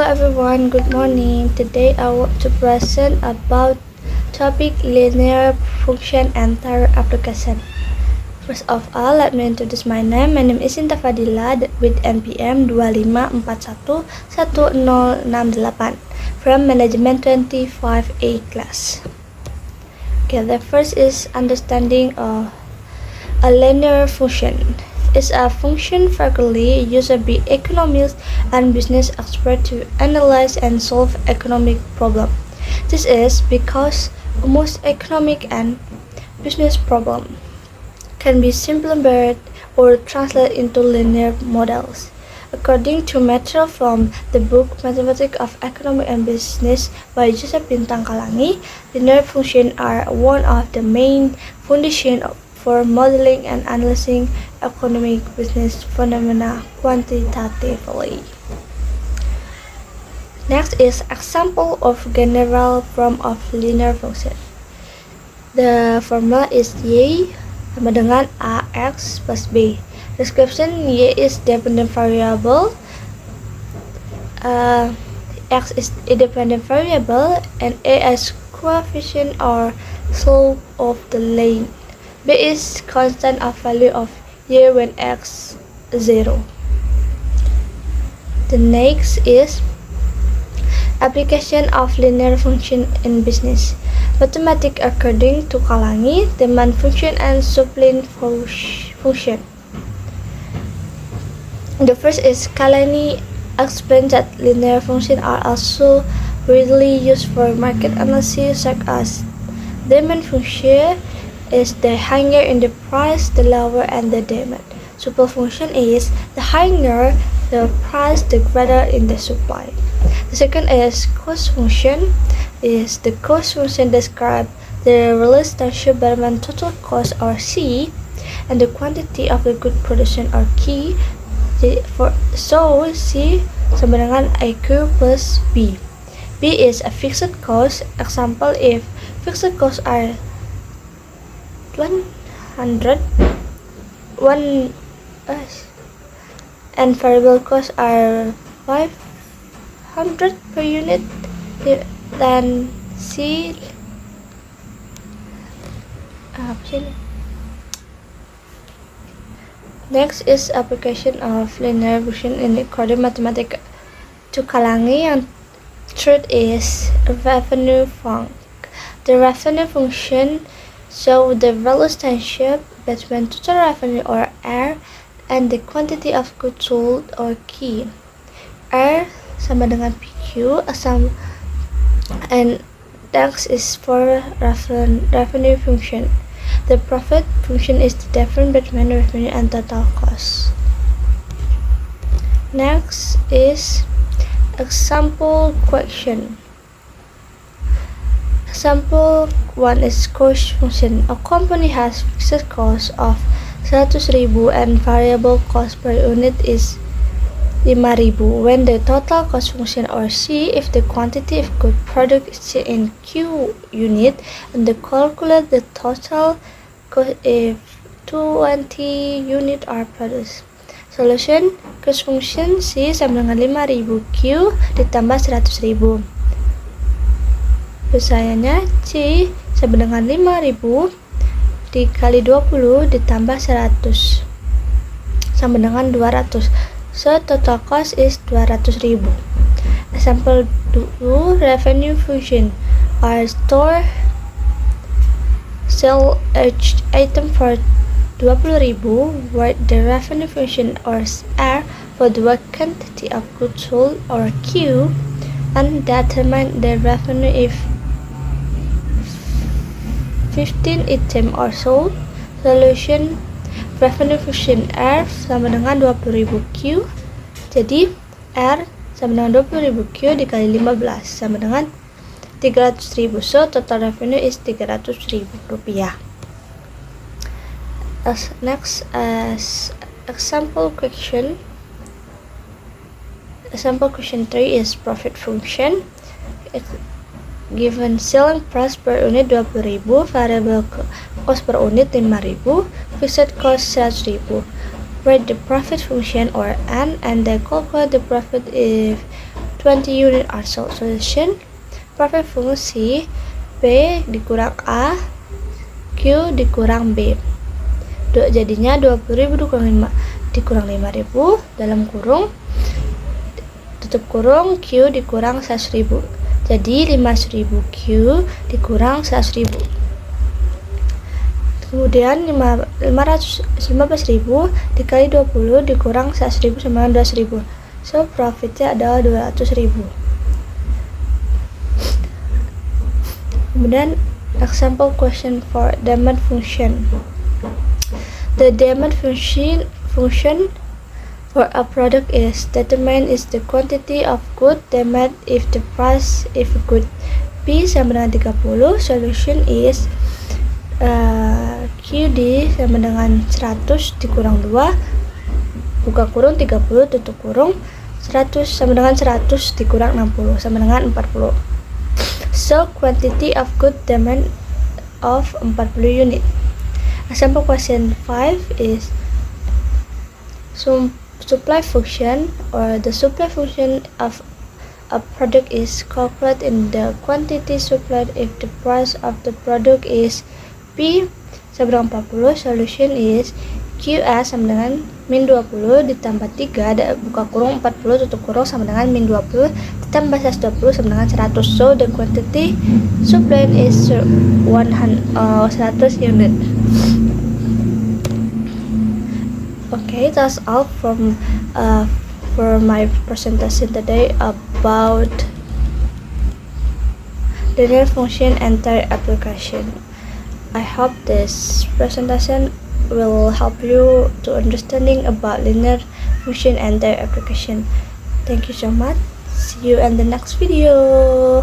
everyone, good morning. Today I want to present about topic linear function and their application. First of all, let me introduce my name. My name is Sinta Fadila with NPM 25411068 from Management 25A class. Okay, the first is understanding a linear function. Is a function frequently used by economists and business experts to analyze and solve economic problems. This is because most economic and business problems can be simplified or translated into linear models. According to material from the book Mathematics of Economy and Business by Joseph Bintang Kalangi, linear functions are one of the main foundations for modeling and analyzing economic business phenomena quantitatively. Next is example of general form of linear function. The formula is Y sama dengan AX plus B. Description: Y is dependent variable, X is independent variable, and A is coefficient or slope of the line. B is constant of value of Y when X 0. The next is application of linear function in business. Mathematics according to Kalangi, demand function and supply function. The first is Kalangi explains that linear functions are also widely used for market analysis, such as demand function is the higher in the price, the lower and the demand. Supply function is the higher the price, the greater in the supply. The second is cost function. Is the cost function describe the relationship between total cost or C and the quantity of the good production or Q. So C sama dengan IQ plus B. B is a fixed cost. Example, if fixed costs are 100 and variable costs are 500 per unit, then C next is application of linear function in according mathematics to Kalangi, and third is revenue function. The revenue function show the relationship between total revenue or R and the quantity of goods sold or Q. R sama dengan PQ, and X is for revenue function. The profit function is the difference between revenue and total cost. Next is example question. Example 1 is cost function. A company has fixed cost of 100.000 and variable cost per unit is 5.000. When the total cost function or C, if the quantity of good product is in Q unit, and the calculate the total cost if 20 unit are produced. Solution: cost function C sama dengan 5.000 Q ditambah 100.000. Biasanya C sama dengan 5.000 dikali 20 ditambah 100 sama dengan 200. So total cost is 200.000. Example 2, revenue function are store sell each item for 20.000, where the revenue function or R for the quantity of goods sold or Q, and determine the revenue if 15 items are sold. Solution: revenue function R sama dengan 20.000 Q. Jadi R sama dengan 20.000 Q dikali 15 sama dengan 300.000. So total revenue is 300.000 rupiah. Next as example question. Example question 3 is profit function. Given selling price per unit 20.000, variable cost per unit 5.000, fixed cost 100.0. Write the profit function or N and then calculate the profit if 20 unit are solution. Perfect fungsi P dikurang A, Q dikurang B. Jadinya 20.000 dikurang 5.000 dalam kurung, tutup kurung, Q dikurang 100.000. Jadi 5.000 Q dikurang 100.000. Kemudian 15.000 dikali 20 dikurang 100.000 sama dengan 200.000. So profitnya adalah 200.000. Kemudian example question for demand function. The demand function for a product is determined is the quantity of good demand if the price if good P sama dengan 30. Solution is QD sama dengan 100 dikurang 2, buka kurung 30, tutup kurung 100 sama dengan 100 dikurang 60 sama dengan 40. So quantity of good demand of 40 unit. Example question 5 is supply function, or the supply function of a product is calculated in the quantity supplied if the price of the product is P sama dengan 40. Solution is QS sama dengan min 20 ditambah 3, buka kurung 40, tutup kurung sama dengan min 20 ditambah 120 sama dengan 100. So the quantity supplied is 100 unit. Okay, that's all from for my presentation today about linear function and their application. I hope this presentation will help you to understanding about linear function and their application. Thank you so much. See you in the next video.